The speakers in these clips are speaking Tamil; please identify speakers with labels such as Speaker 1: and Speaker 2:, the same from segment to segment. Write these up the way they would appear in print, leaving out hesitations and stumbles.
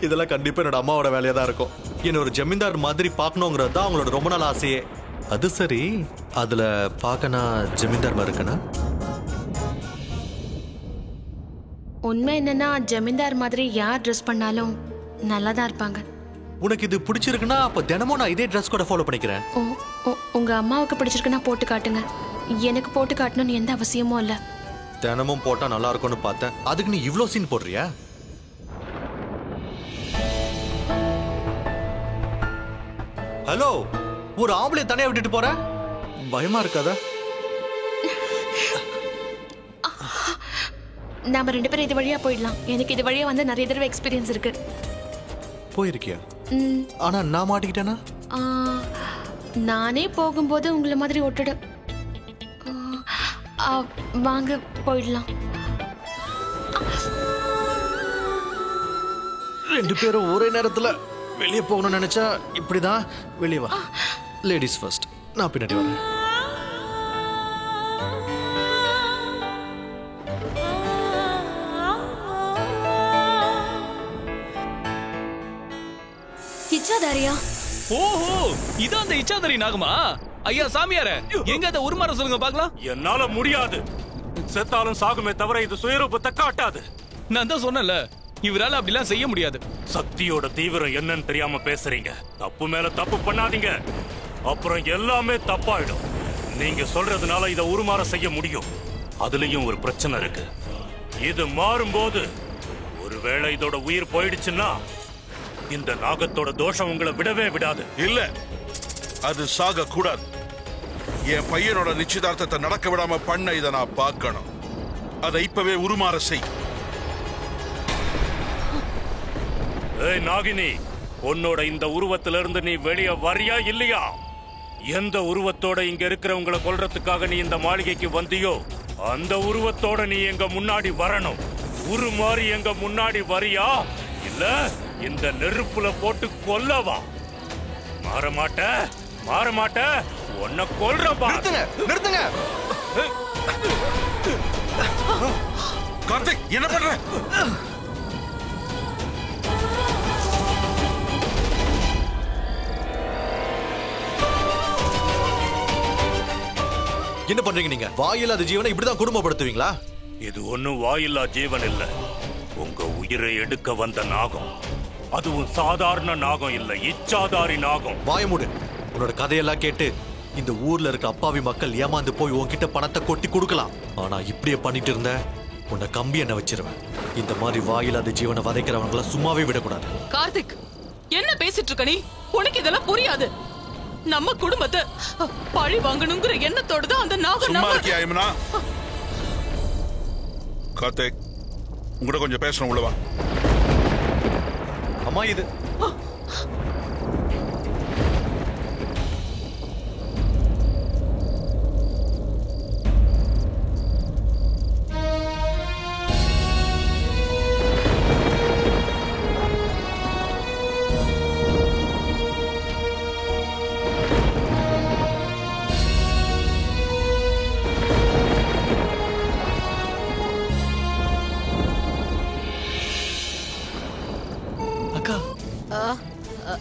Speaker 1: இதெல்லாம் கண்டிப்பா என்னோட அம்மாவோட வேலையா தான் இருக்கும். என்ன ஒரு ஜமீன்தார் மாதிரி பார்க்கணுங்கிறது தான் அவங்களோட ரொம்ப நாள் ஆசையே. அது சரி, அதுல பார்க்க நான் ஜமீன்தார் மாதிரி இருக்கேனா?
Speaker 2: உண்மை என்னன்னா ஜமீன்தார் மாதிரி யார் ட்ரெஸ் பண்ணாலும் நல்லா தான் இருப்பாங்க.
Speaker 1: உனக்கு இது பிடிச்சிருக்குன்னா அப்ப தினமும் நான் இதே ட்ரெஸ் கூட ஃபாலோ பண்ணிக்கிறேன்.
Speaker 2: உங்க அம்மாவுக்கு பிடிச்சிருக்குன்னா போட்டு காட்டுங்க. எனக்கு போட்டு காட்டணும்னு எந்த அவசியமும் இல்ல.
Speaker 1: தினமும் போட்டா நல்லா இருக்கும்னு பார்த்தேன். அதுக்கு நீ இவ்ளோ சீன் போடுறியா? ஹலோ, ஒரு ஆம்பளை தனியா விட்டுட்டு போற? பயமா இருக்காதா?
Speaker 2: நாம 2 பேரும் இது வழியா போயிடலாம். எனக்கு இது வழியா வந்து நிறைய தடவை எக்ஸ்பீரியன்ஸ் இருக்கு.
Speaker 1: போயிருக்கியா? ஆனா நான் மாட்டிக்கிட்டேனா?
Speaker 2: நானே போகும்போது உங்களை மாதிரி ஒட்டுடு. வாங்க போயிடலாம்.
Speaker 1: 2 பேரும் ஒரே நேரத்துல வெளியே போகணும்னு நினைச்சா இப்படிதான். வெளியே வா. Ladies first. நான் பின்னாடி வரேன்.
Speaker 3: இச்சாதாரியா?
Speaker 4: ஓஹோ, இதான் அந்த இச்சாதாரி நாகமா? ஐயா சாமியாரே, எங்க அதை உருமாற சொல்லுங்க பாக்கலாம்.
Speaker 5: என்னால முடியாது. செத்தாலும் சாகுமே தவிர இது சுயரூபத்தை காட்டாது.
Speaker 4: நான் தான் சொன்னல, இவரால அப்படிலாம் செய்ய முடியாது.
Speaker 5: சக்தியோட தீவிரம் என்னன்னு தெரியாம பேசுறீங்க. தப்பு மேல தப்பு பண்ணாதீங்க, அப்புறம் எல்லாமே தப்பாயிடும். நீங்க சொல்றதுனால இத உருமாற செய்ய முடியும். அதுலயும் ஒரு பிரச்சனை இருக்கு. இது மாறும்போது ஒருவேளை இதோட உயிர் போயிடுச்சுன்னா இந்த நாகத்தோட தோஷம் உங்களை விடவே விடாது.
Speaker 6: இல்ல, அது சாக கூடாது. என் பையனோட நிச்சயதார்த்தத்தை நடக்க விடாம பண்ண இதை நான் பார்க்கணும். அதை இப்பவே உருமாற செய்.
Speaker 5: ஏய் நாகினி, உன்னோட இந்த உருவத்திலிருந்து நீ வெளியே வரியா இல்லையா? எந்த உருவத்தோட இங்க இருக்கிறவங்களை கொல்றதுக்காக நீ இந்த மாளிகைக்கு வந்தியோ அந்த உருவத்தோட நீ எங்க முன்னாடி வரணும். உருமாறி எங்க முன்னாடி வரியா இல்ல இந்த நெருப்புல போட்டு கொல்லவா? மாறமாட்ட, மாறமாட்ட, உன்னை கொல்றப்பா.
Speaker 1: நிறுத்துங்க.
Speaker 6: கார்த்திக், என்ன பண்ற?
Speaker 1: என்ன பண்றீங்க நீங்க? வாயில்லாத ஜீவனை இப்படிதான் குடும்பப்படுத்துவீங்களா?
Speaker 5: இது ஒண்ணும் வாயில்லா ஜீவன் இல்ல, உங்க உயிரை எடுக்க வந்த நாகம். அதுவும் சாதாரண நாகம் இல்ல, இச்சாதாரி நாகம்.
Speaker 1: வாய மூடு. உன்னோட கதையெல்லாம் கேட்டு இந்த ஊர்ல இருக்க அப்பாவி மக்கள் ஏமாந்து போய் உன்கிட்ட பணத்தை கொட்டி கொடுக்கலாம். ஆனா இப்படியே பண்ணிட்டு இருந்த உன்னை கம்பி என்ன வச்சிருவேன். இந்த மாதிரி வாயில்லாத ஜீவனை வதைக்கிறவங்கள சும்மாவே விடக்கூடாது.
Speaker 3: கார்த்திக், என்ன பேசிட்டு இருக்க நீ? உனக்கு இதெல்லாம் புரியாது. நம்ம குடும்பத்தை பழி வாங்கணுங்கிற எண்ணத்தோட தான் அந்த நாகம்.
Speaker 6: சும்மா இருக்கியா யமுனா? கார்த்திக், உங்ககிட்ட கொஞ்சம் பேசணும், உள்ளவா.
Speaker 1: அம்மா, இது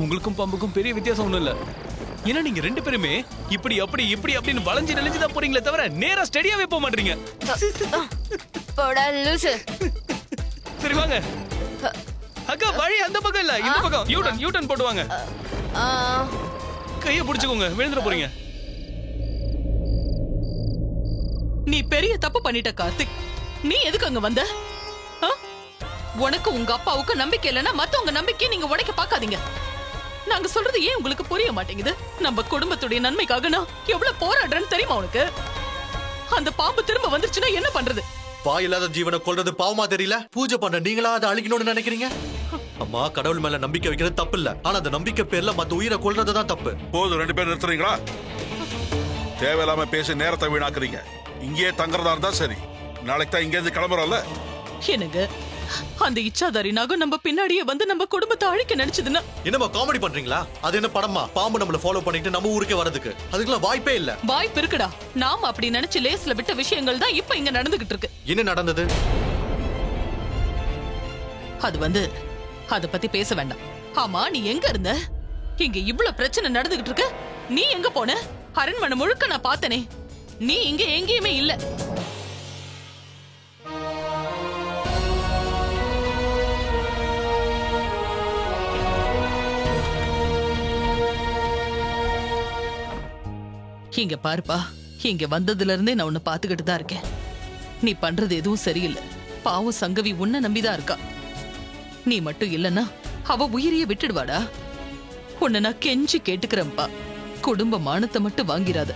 Speaker 4: உங்களுக்கும் பம்புக்கும் பெரிய வித்தியாசம் ஒண்ணும் இல்ல. ஏன்னா நீங்க 2 பேருமே இப்படி அப்படி இப்படி அப்படின்னு வளைஞ்சு நெளிஞ்சுதான் போறீங்களே தவிர நேரா ஸ்டெடியாவே போக மாட்டீங்க. சரி வாங்க. அக்கா, வழி அந்த பக்கம் இல்ல, இந்த பக்கம். யூட்டன் போடுவாங்க. கையை பிடிச்சுக்கோங்க, விழுந்துட போறீங்க.
Speaker 3: நீ பெரிய தப்பு பண்ணிட்ட கார்த்திக். நீ எதுக்கு அங்க வந்த? உனக்கு உங்க அப்பாவுக்கு நம்பிக்கை இல்லைன்னா மத்தவங்க நம்பிக்கையை நீங்க உடைக்க பாக்காதீங்க. நாங்க சொல்றது ஏன் உங்களுக்கு புரிய மாட்டேங்குது? நம்ம குடும்பத்துடைய நன்மைக்காக நான் எவ்வளவு போராடுறேன்னு தெரியுமா உனக்கு? அந்த பாம்பு திரும்ப வந்துருச்சுன்னா என்ன பண்றது?
Speaker 1: வாயில்லாத ஜீவனை கொல்றது பாவமா தெரியல? பூஜை பண்ண நீங்களா அதை அழிக்கணும்னு நினைக்கிறீங்க? அம்மா, கடவுள் மேல நம்பிக்கை வைக்கிறது தப்பு இல்ல. ஆனா அந்த நம்பிக்கை பேர்ல மத்த உயிரை கொல்றதுதான் தப்பு.
Speaker 6: போதும், 2 பேரும் நிறுத்துறீங்களா? தேவையில்லாம பேசி நேரத்தை வீணாக்குறீங்க. இங்கேயே தங்குறதா இருந்தா சரி. நாளைக்கு தான் இங்க இருந்து கிளம்புறோம்ல.
Speaker 3: என்னங்க, அந்த இச்சாதாரி நாகம் நம்ம பின்னாடியே வந்து நம்ம குடும்பத்தை அழிக்க நினைச்சதுன்னா?
Speaker 1: என்னமா காமெடி பண்றீங்களா? அது என்ன படமா? பாம்பு நம்மள ஃபாலோ பண்ணிட்டு நம்ம ஊருக்கே வரதுக்கு அதுக்கெல்லாம் வாய்ப்பே இல்ல.
Speaker 3: வாய்ப்பு இருக்குடா. நாம அப்படி நினைச்சு லேஸ்ல விட்ட விஷயங்கள் தான் இப்ப இங்க நடந்துகிட்டு இருக்கு.
Speaker 1: என்ன நடந்தது?
Speaker 3: அது வந்து அத பத்தி பேச வேண்டாம். ஆமா, நீ எங்க இருந்த? இங்க இவ்ளோ பிரச்சனை நடந்துகிட்டு இருக்கு, நீ எங்க போன? அரண்மனை முழுக்க நான் பார்த்தனே, நீ இங்க எங்கேயுமே இல்ல. இங்க பாருப்பா, இங்க வந்ததுல இருந்தே நான் உன்னை பாத்துக்கிட்டு தான் இருக்கேன். நீ பண்றது எதுவும் சரியில்லை. பாவம் சங்கவி உன்னை நம்பிதான் இருக்கா. நீ மட்டும் இல்லன்னா அவ உயிரையே விட்டுடுவாடா. உன்னை நான் கெஞ்சி கேட்டுக்கிறேன்ப்பா, குடும்ப மானத்தை மட்டும் வாங்கிராத.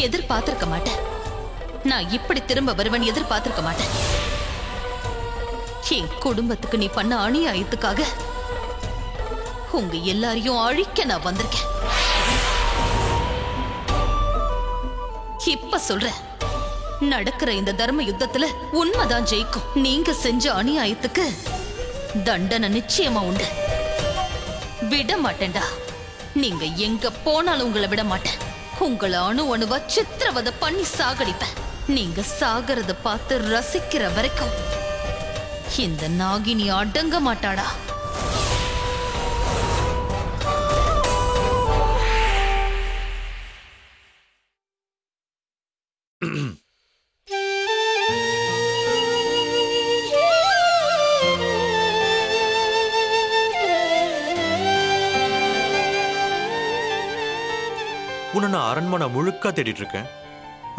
Speaker 3: எதிர்பார்த்திருக்க மாட்டேன். நான் இப்படி திரும்ப வருவன் எதிர்பார்த்திருக்க மாட்டேன். என் குடும்பத்துக்கு நீ பண்ண அநியாயத்துக்காக உங்க எல்லாரையும் அழிக்க நான் வந்திருக்கேன். இப்ப சொல்றேன், நடக்கிற இந்த தர்ம யுத்தத்துல உண்மைதான் ஜெயிக்கும். நீங்க செஞ்ச அநியாயத்துக்கு தண்டனை நிச்சயமா உண்டு. விட மாட்டேன்டா. நீங்க எங்க போனாலும் உங்களை விட மாட்டேன். உங்களை அணு அணுவா சித்திரவதை பண்ணி சாகடிப்பேன். நீங்க சாகறத பார்த்து ரசிக்கிற வரைக்கும் இந்த நாகினி அடங்க மாட்டாடா.
Speaker 1: உன்னை நான் அரண்மனை முழுக்க தேடிட்டு இருக்கேன்.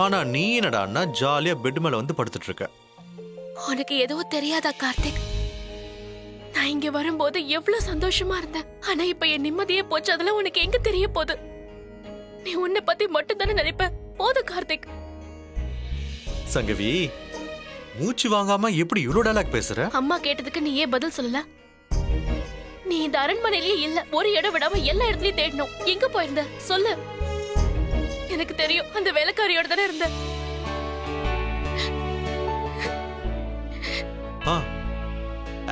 Speaker 1: ஆனா நீ என்னடான்னா ஜாலியா பெட் மேல வந்து படுத்துட்டு இருக்க.
Speaker 2: உனக்கு எதுவும் தெரியாதா கார்த்திக்? நான் இங்க வரும்போது எவ்வளவு சந்தோஷமா இருந்தேன். ஆனா இப்ப என் நிம்மதியே போச்சு. அதெல்லாம் உனக்கு எங்க தெரிய போகுது? நீ உன்னை பத்தி மட்டும் தானே நினைப்ப. போதும் கார்த்திக்.
Speaker 1: சங்கவி, மூச்சு வாங்காம எப்படி இவ்வளவு டயலாக் பேசுற?
Speaker 2: அம்மா கேட்டதுக்கு நீ ஏன் பதில் சொல்லல? நீ இந்த அரண்மனையிலேயே இல்ல. ஒரு இடம் விடாம எல்லா இடத்துலயும் தேடணும். எங்க போயிருந்த சொல்லு. எனக்கு தெரியும், அந்த வேலைக்காரியோட தானே இருந்த.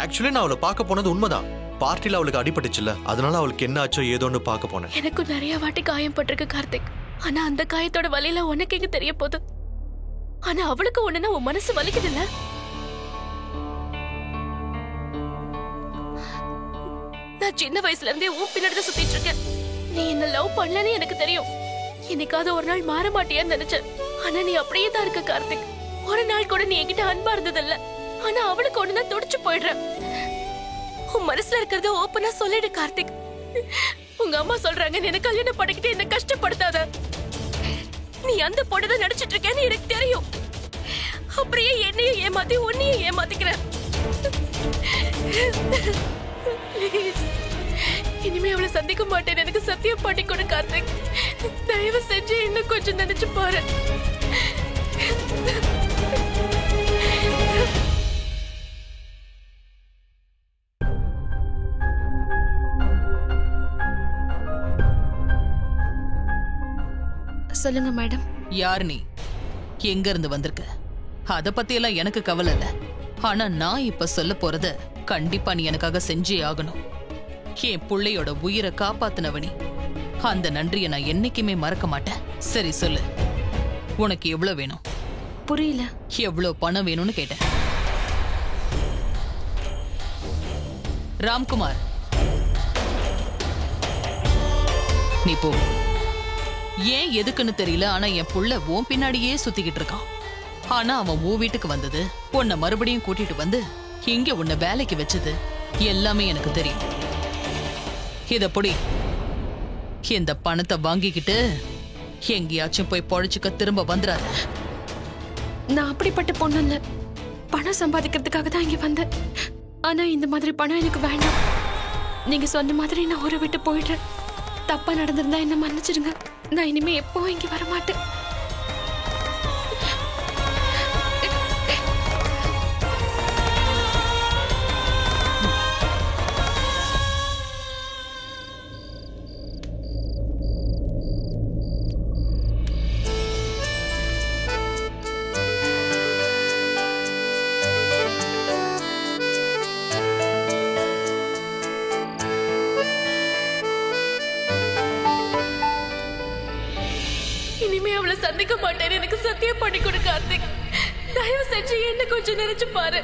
Speaker 1: ஆக்சுவலி நான் அவளை பார்க்க போனது உண்மைதான். பார்ட்டில அவளுக்கு அடிபட்டுச்சுல, அதனால அவளுக்கு என்ன ஆச்சோ ஏதோன்னு பார்க்க போனேன்.
Speaker 2: எனக்கு நிறைய வாட்டி காயம் பட்டிருக்கு கார்த்திக். ஆனா அந்த காயத்தோட வலியில உனக்கு எங்க தெரிய போகுது? ஆனா அவளுக்கு ஒண்ணுன்னா உன் மனசு வலிக்குது இல்ல? நான் சின்ன வயசுல இருந்தே உன் பின்னாடி சுத்திட்டு இருக்கேன். நீ என்ன லவ் பண்ணலன்னு எனக்கு தெரியும். என்னைக்காவது ஒரு நாள் மாற மாட்டியான்னு நினைச்சேன். ஆனா நீ அப்படியே தான் இருக்க கார்த்திக். ஒரு நாள் கூட நீ என்கிட்ட அன்பா இருந்தது இல்ல. ஆனா அவளுக்கு ஒண்ணுதான் துடிச்சு போயிடுற. உன் மனசுல இருக்கிறத ஓப்பனா சொல்லிடு கார்த்திக். உங்க அம்மா சொல்றாங்க, நீ என்ன கல்யாணம் பண்ணிக்கிட்டு என்ன கஷ்டப்படுத்தாத. நீ அந்த பொண்ணுதான் நடிச்சிட்டு இருக்கேன்னு எனக்கு தெரியும். அப்படியே என்னையும் ஏமாத்தி உன்னையும் ஏமாத்திக்கிற. இனிமே அவளை சந்திக்க மாட்டேன். எனக்கு சத்தியம் பண்ணி கொடு கார்த்திக். தயவு செஞ்சு இன்னும் கொஞ்சம் நினைச்சு பாரு. சொல்லுங்க மேடம்.
Speaker 3: யார் நீ? எங்க இருந்து வந்திருக்க? அத பத்தி எல்லாம் எனக்கு கவலை இல்ல. ஆனா நான் இப்ப சொல்ல போறத கண்டிப்பா நீ எனக்காக செஞ்சே ஆகணும். என் புள்ளையோட உயிரை காப்பாத்துனவனி. அந்த நன்றியை நான் என்னைக்குமே மறக்க மாட்டேன். சரி சொல்லு, உனக்கு எவ்வளவு வேணும்?
Speaker 2: புரியல.
Speaker 3: எவ்வளவு பணம் வேணும்னு கேட்டேன். ராம்குமார், நீ போ. ஏன் எதுக்குன்னு தெரியல, ஆனா என் புள்ள உன் பின்னாடியே சுத்திக்கிட்டு இருக்கான். ஆனா அவன் உன் வீட்டுக்கு வந்தது, உன்னை மறுபடியும் கூட்டிட்டு வந்து இங்க உன்னை வேலைக்கு வச்சது எல்லாமே எனக்கு தெரியும். இத பொடி, இந்த பணத்தை வாங்கிக்கிட்டு எங்கேயாச்சும் போய் பொழைச்சுக்க திரும்ப வந்துடாத.
Speaker 2: நான் அப்படிப்பட்ட பொண்ணு இல்ல. பணம் சம்பாதிக்கிறதுக்காக தான் இங்க வந்தேன். ஆனா இந்த மாதிரி பணம் எனக்கு வேண்டாம். நீங்க சொன்ன மாதிரி நான் ஊரை விட்டு போயிடுறேன். தப்பா நடந்திருந்தா என்ன மன்னிச்சிடுங்க. நான் இனிமே எப்பவும் இங்க வர மாட்டேன். இனிமே அவளை சந்திக்க மாட்டேன்னு எனக்கு சத்தியம் பண்ணி கொடு கார்த்திக். தயவு செஞ்சு என்ன கொஞ்சம் நினைச்சு பாரு.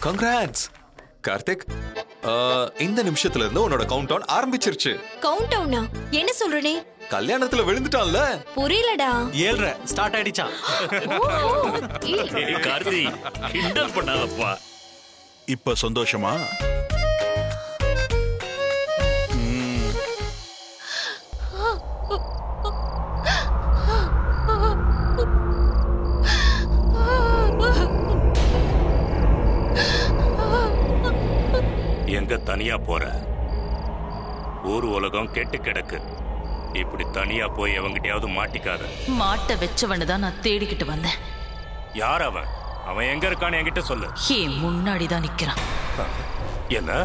Speaker 7: கங்க்ராட்ஸ் கார்த்திக். இந்த நிமிஷத்துல இருந்து உன்னோட கவுண்ட் டவுன் ஆரம்பிச்சிருச்சு.
Speaker 8: கவுண்ட் டவுனா? என்ன சொல்றனே?
Speaker 7: கல்யாணத்துல விழுந்துட்டான்ல.
Speaker 8: புரியலடா.
Speaker 1: 7:30 ஸ்டார்ட் ஆயிடுச்சான்.
Speaker 5: கார்த்தி கிண்டல் பண்ணாதப்பா.
Speaker 6: இப்ப சந்தோஷமா?
Speaker 5: எங்க தனியா போற? ஊர் உலகம் கெட்டு கிடக்கு. இப்படி தனியா போய் எவங்கிட்டயாவது மாட்டிக்காத.
Speaker 3: மாட்ட வச்சவனை தான் நான் தேடிக்கிட்டு வந்தேன்.
Speaker 5: யார் அவன்? அவன் எங்க இருக்கான்னு என்கிட்ட சொல்லு.
Speaker 3: ஏன் முன்னாடிதான் நிக்கிறான்.
Speaker 5: என்ன?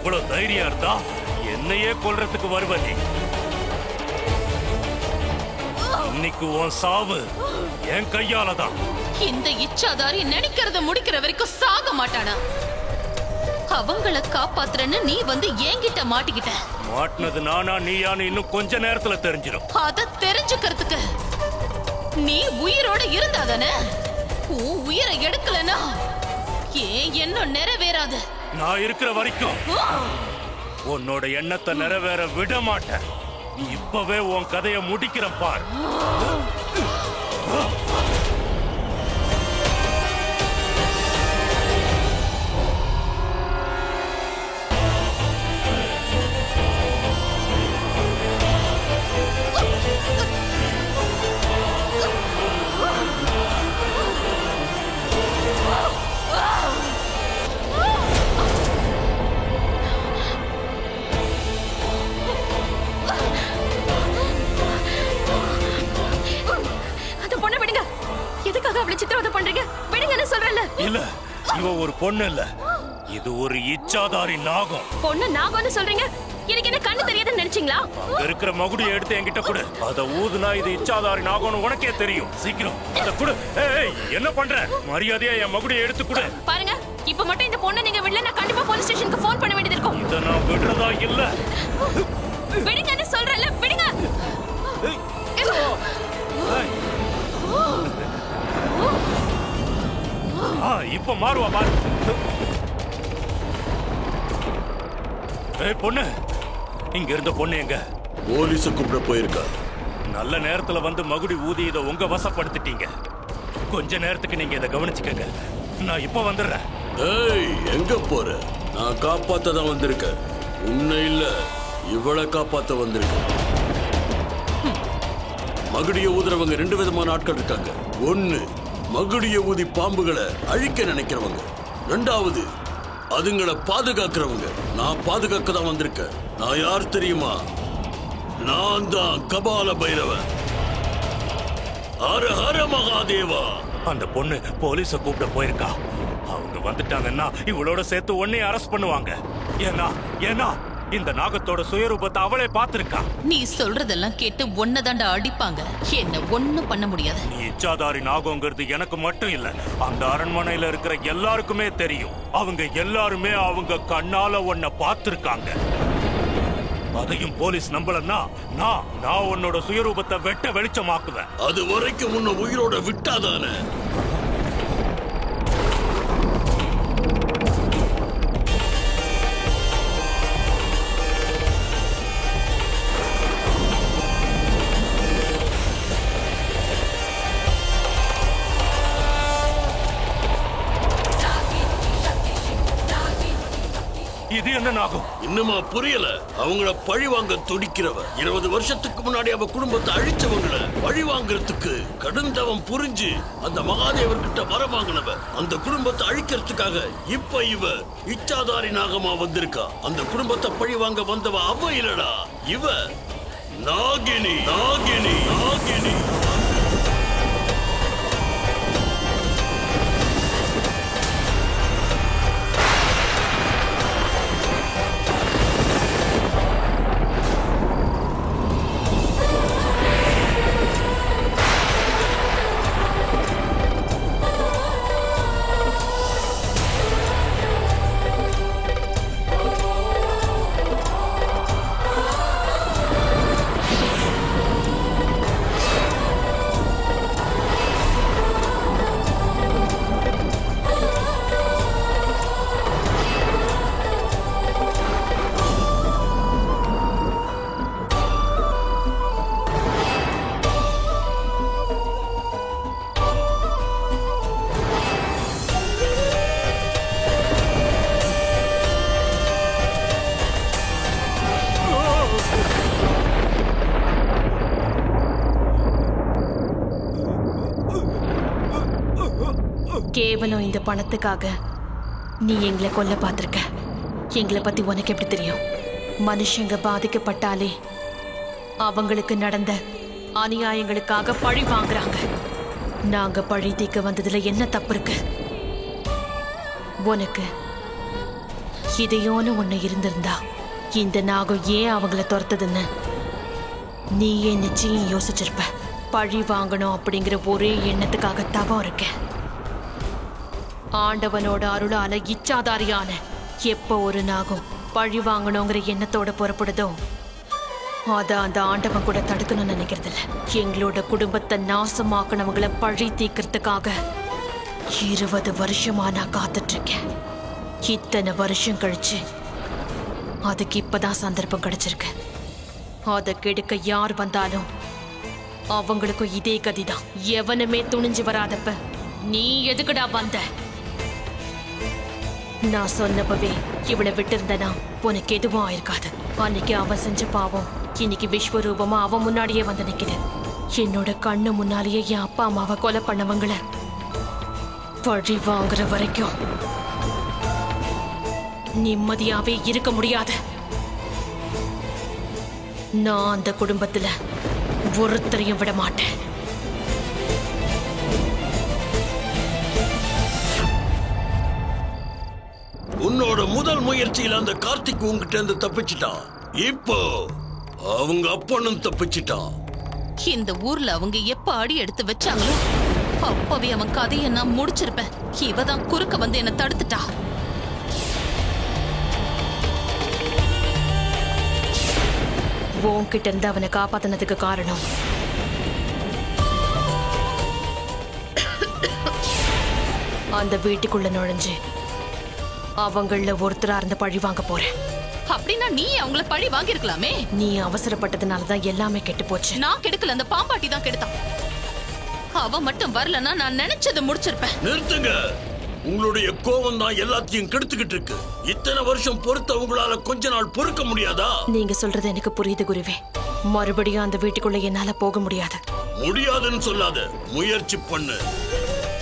Speaker 5: எவ்வளவு தைரியம் இருந்தா என்னையே கொல்றதுக்கு வருவதே. இன்னைக்கு உன் சாவு என் கையாலதான்.
Speaker 3: இந்த இச்சாதாரி நினைக்கிறத முடிக்கிற வரைக்கும் சாக மாட்டானா? அவங்கள காப்பாத்துறன்னு நீ வந்து என்கிட்ட மாட்டிக்கிட்ட.
Speaker 5: மாட்டினது நானா நீயான்னு இன்னும் கொஞ்ச நேரத்துல தெரிஞ்சிடும்.
Speaker 3: அத தெரிஞ்சுக்கிறதுக்கு நீ உயிரோட இருந்தாதானே? உன் உயிரை எடுக்கலனா ஏன் எண்ணம் நிறைவேறாது.
Speaker 5: நான் இருக்கிற வரைக்கும் உன்னோட எண்ணத்தை நிறைவேற விட மாட்டேன். இப்பவே உன் கதையை முடிக்கிறேன் பார். இல்ல, இவ ஒரு பொண்ணு இல்ல, இது ஒரு இச்சாதாரி நாகம்.
Speaker 2: பொண்ணு நாகம்னு சொல்றீங்க? எனக்கு என்ன கண்ணு தெரியாதுன்னு நினைச்சீங்களா?
Speaker 5: அங்க இருக்கிற மகுடியை எடுத்து என்கிட்ட கொடு. அத ஊதுனா இது இச்சாதாரி நாகம்னு உனக்கே தெரியும். சீக்கிரம் அத கொடு. ஏய், என்ன பண்ற? மரியாதையா என் மகுடியை எடுத்து கொடு.
Speaker 2: பாருங்க, இப்ப மட்டும் இந்த பொண்ணை நீங்க விடல, நான் கண்டிப்பா போலீஸ் ஸ்டேஷனுக்கு ஃபோன் பண்ண வேண்டியது இருக்கும்.
Speaker 5: இத நான் விடுறதா இல்ல.
Speaker 2: விடுங்கன்னு சொல்றேன்ல, விடுங்க.
Speaker 5: இப்ப மாறுவா பாரு. ஏய் பொண்ணு, இங்க இருந்த பொண்ணு எங்க?
Speaker 9: போலீஸ கூப்பிட போயிருக்கா.
Speaker 5: நல்ல நேரத்துல வந்து மகுடி ஊதி இதை உங்க வசப்படுத்திட்டீங்க. கொஞ்ச நேரத்துக்கு நீங்க இதை கவனிச்சுக்கங்க. நான் இப்ப வந்துடுறேன்.
Speaker 9: ஏய், எங்க போற? நான் காப்பாத்த தான் வந்திருக்கேன். உன்னை இல்ல, இவளை காப்பாத்த வந்திருக்கேன். மகுடிய ஊதுறவங்க 2 விதமான ஆட்கள் இருக்காங்க. ஒன்னு, மகுடிய ஊதி பாம்புகளை அழிக்க நினைக்கிறவங்க. 2வது, அதுங்களை பாதுகாக்கிறவங்க. நான் பாதுகாக்க தான் வந்திருக்கேன். நான் யார் தெரியுமா? நான் தான் கபால பைரவன். ஹர ஹர மகாதேவா.
Speaker 5: அந்த பொண்ணு போலீஸ கூப்பிட போயிருக்கா. அவங்க வந்துட்டாங்கன்னா இவளோட சேர்த்து உன்னை அரெஸ்ட் பண்ணுவாங்க. ஏன்னா இந்த நாகத்தோட சுயரூபத்தை அவளே பார்த்திருக்கா.
Speaker 3: நீ சொல்றதெல்லாம் கேட்டு ஒன்னதாண்டா அடிப்பாங்க. என்ன ஒண்ணும் பண்ண முடியாது.
Speaker 5: நீ இச்சாதாரி நாகங்கிறது எனக்கு மட்டும் இல்ல, அந்த அரண்மனையில இருக்கிற எல்லாருக்குமே தெரியும். அவங்க எல்லாருமே அவங்க கண்ணால உன்னை பார்த்திருக்காங்க. அதையும் போலீஸ் நம்பலன்னா நான் உன்னோட சுயரூபத்தை வெட்ட வெளிச்சமாக்குவேன்.
Speaker 9: அது வரைக்கும் உன்னை உயிரோட விட்டாதானே?
Speaker 5: இது என்ன நாகம்?
Speaker 9: இன்னுமா புரியல? அவங்கள பழி வாங்க துடிக்கிறவ. 20 வருஷத்துக்கு முன்னாடி அவ குடும்பத்தை அழிச்சவங்கள பழி வாங்குறதுக்கு கடுந்தவம் புரிஞ்சு அந்த மகாதேவர் கிட்ட வர வாங்கினவ. அந்த குடும்பத்தை அழிக்கிறதுக்காக இப்ப இவ இச்சாதாரி நாகமா வந்திருக்கா. அந்த குடும்பத்தை பழி வாங்க வந்தவ அவ இல்லடா, இவ நாகினி. நாகினி நாகினி
Speaker 2: கேவலம் இந்த பணத்துக்காக நீ எங்களை கொல்ல பார்த்திருக்க. எங்களை பத்தி உனக்கு எப்படி தெரியும்? மனுஷங்க பாதிக்கப்பட்டாலே அவங்களுக்கு நடந்த அநியாயங்களுக்காக பழி வாங்குறாங்க. நாங்க பழி தீர்க்க வந்ததுல என்ன தப்பு இருக்கு? உனக்கு இதையோன்னு ஒண்ணு இருந்திருந்தா இந்த நாகம் ஏன் அவங்கள துரத்துதுன்னு நீயே நிச்சயம் யோசிச்சிருப்ப. பழி வாங்கணும் அப்படிங்கிற ஒரே எண்ணத்துக்காக தவம் இருக்க. ஆண்டவனோட அருளால இச்சாதாரியான எப்போ ஒரு நாகம் பழி வாங்கணுங்கிற எண்ணத்தோட புறப்படுதோ அத அந்த ஆண்டவன் கூட தடுக்கணும்னு நினைக்கிறதில்ல. எங்களோட குடும்பத்தை நாசமாக்கணவங்களை பழி தீர்க்கறதுக்காக 20 வருஷமா நான் காத்துட்டு இருக்கேன். இத்தனை வருஷம் கழிச்சு அதுக்கு இப்பதான் சந்தர்ப்பம் கிடைச்சிருக்கு. அதை கெடுக்க யார் வந்தாலும் அவங்களுக்கும் இதே கதிதான். எவனுமே துணிஞ்சு வராதப்ப நீ எதுக்குடா வந்த? நான் சொன்னப்பவே இவளை விட்டிருந்தனா உனக்கு எதுவும் ஆயிருக்காது. அன்னைக்கு அவன் செஞ்ச பாவம் இன்னைக்கு விஸ்வரூபமா அவன் முன்னாடியே வந்து நிக்குது. என்னோட கண்ணு முன்னாலேயே என் அப்பா அம்மாவை கொலை பண்ணவங்கள பழி வாங்குற வரைக்கும் நிம்மதியாவே இருக்க முடியாது. நான் அந்த குடும்பத்துல ஒருத்தரையும் விட மாட்டேன்.
Speaker 9: உன்னோட முதல் முயற்சியில் அந்த கார்த்திக் உங்ககிட்ட இருந்து தப்பிச்சிட்டான். இப்போ அவங்க அப்பனும் தப்பிச்சிட்டான்.
Speaker 3: இந்த ஊர்ல அவங்க எப்ப அடி எடுத்து வச்சாங்களோ அப்பவே அவன் கதையை நான் முடிச்சிருப்பேன். இவதான் குறுக்க வந்து என்ன தடுத்துட்டா.
Speaker 2: உன்கிட்ட இருந்து அவனை காப்பாத்தினதுக்கு காரணம் அந்த வீட்டுக்குள்ள நுழைஞ்சு அவங்கள ஒருத்தரா இருந்து பழி வாங்க போறேன்.
Speaker 3: அப்படின்னா நீ அவங்கள பழி வாங்கிருக்கலாமே.
Speaker 2: நீ அவசரப்பட்டதுனாலதான் எல்லாமே கெட்டு போச்சு.
Speaker 3: நான் கெடுக்கல, அந்த பாம்பாட்டி தான் கெடுத்தான். அவ மட்டும் வரலன்னா நான் நினைச்சதை முடிச்சிருப்பேன்.
Speaker 9: நிறுத்துங்க. உங்களுடைய கோபம் தான் எல்லாத்தையும் கெடுத்துக்கிட்டு இருக்கு. இத்தனை வருஷம் பொறுத்த உங்களால கொஞ்ச நாள் பொறுக்க முடியாதா?
Speaker 2: நீங்க சொல்றது எனக்கு புரியுது குருவே. மறுபடியும் அந்த வீட்டுக்குள்ள என்னால போக முடியாது.
Speaker 9: முடியாதுன்னு சொல்லாத, முயற்சி பண்ணு.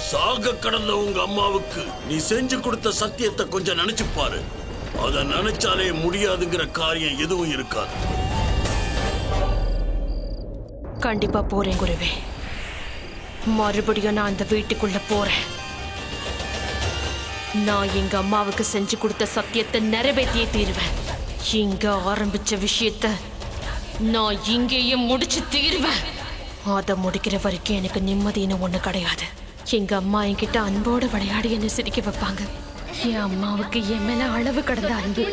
Speaker 9: சாக கடந்த உங்க அம்மாவுக்கு நீ செஞ்சு கொடுத்த சத்தியத்தை கொஞ்சம் நினைச்சு பாரு. அத நினைச்சாலே முடியாதுங்கிற காரியம் எதுவும் இருக்காது.
Speaker 2: கண்டிப்பா போறேன் குருவே. மறுபடியும் நான் அந்த வீட்டுக்குள்ள போறேன். நான் எங்க அம்மாவுக்கு செஞ்சு கொடுத்த சத்தியத்தை நிறைவேற்றியே தீருவேன். இங்க ஆரம்பிச்ச விஷயத்த நான் இங்கேயே முடிச்சு தீருவேன். அதை முடிக்கிற வரைக்கும் எனக்கு நிம்மதின்னு ஒண்ணு கிடையாது. எங்க அம்மா என்கிட்ட அன்போட விளையாடி என்ன சிரிக்க வைப்பாங்க. என் அம்மாவுக்கு என் மேல அளவு கடந்த அன்பு.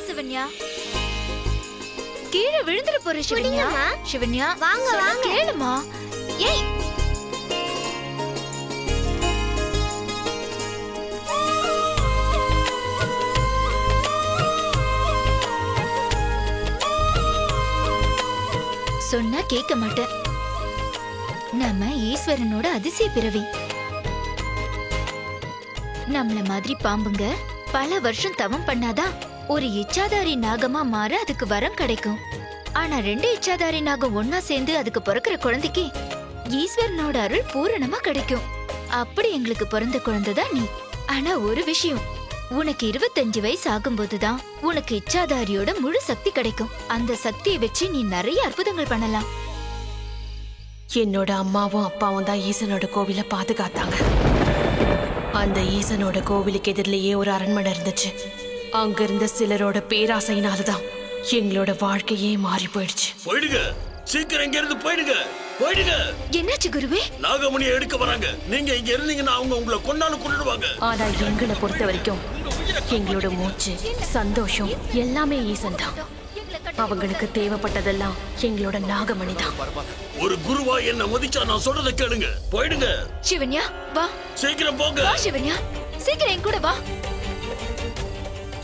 Speaker 8: சிவன்யா கீழே விழுந்துட போற சிவன்யா. சிவன்யா வாங்க வாங்க கேளுமா. ஏய் சொன்னா கேட்க மாட்டேன். நம்ம ஈஸ்வரனோட அதிசய பிறவி. நம்மள மாதிரி பாம்புங்க பல வருஷம் தவம் பண்ணாதான் ஒரு இச்சாதாரி நாகமா மாற அதுக்கு வரம் கிடைக்கும். ஆனா 2 இச்சாதாரி நாகம் ஒன்னா சேர்ந்து அதுக்கு பிறக்கிற குழந்தைக்கு ஈஸ்வரனோட அருள் பூரணமா கிடைக்கும். அப்படி எங்களுக்கு பிறந்த குழந்தைதான் நீ. ஆனா ஒரு விஷயம், உனக்கு 25 வயசு ஆகும்போதுதான் உனக்கு இச்சாதாரியோட முழு சக்தி கிடைக்கும். அந்த சக்தியை வச்சு நீ நிறைய அற்புதங்கள் பண்ணலாம்.
Speaker 2: என்னோட அம்மாவும் அப்பாவும் தான் ஈசனோட கோவிலை பாதுகாத்தாங்க. அந்த ஈசனோட கோவிலுக்கு எதிரிலேயே ஒரு அரண்மனை இருந்துச்சு. அங்க இருந்த சிலரோட பேராசையினாலதான் எங்களோட வாழ்க்கையே மாறி போயிடுச்சு.
Speaker 9: போயிடுங்க, சீக்கிரம் இங்க இருந்து போயிடுங்க, போயிடுங்க.
Speaker 8: என்னாச்சு குருவே?
Speaker 9: நாகமணியை எடுக்க வராங்க. நீங்க இங்க இருந்தீங்கன்னா அவங்க உங்களை கொன்னாலும் கொன்னுடுவாங்க.
Speaker 2: ஆனா எங்களை பொறுத்த வரைக்கும் எங்களோட மூச்சு, சந்தோஷம் எல்லாமே ஈசன் தான். அவங்களுக்கு தேவைப்பட்டதெல்லாம் எங்களோட நாகமணி தான்.
Speaker 9: ஒரு குருவா என்ன மதிச்சா நான் சொல்றதை கேளுங்க. போயிடுங்க.
Speaker 8: சிவன்யா வா,
Speaker 9: சீக்கிரம் போங்க.
Speaker 8: வா சிவன்யா, சீக்கிரம் என் கூட வா.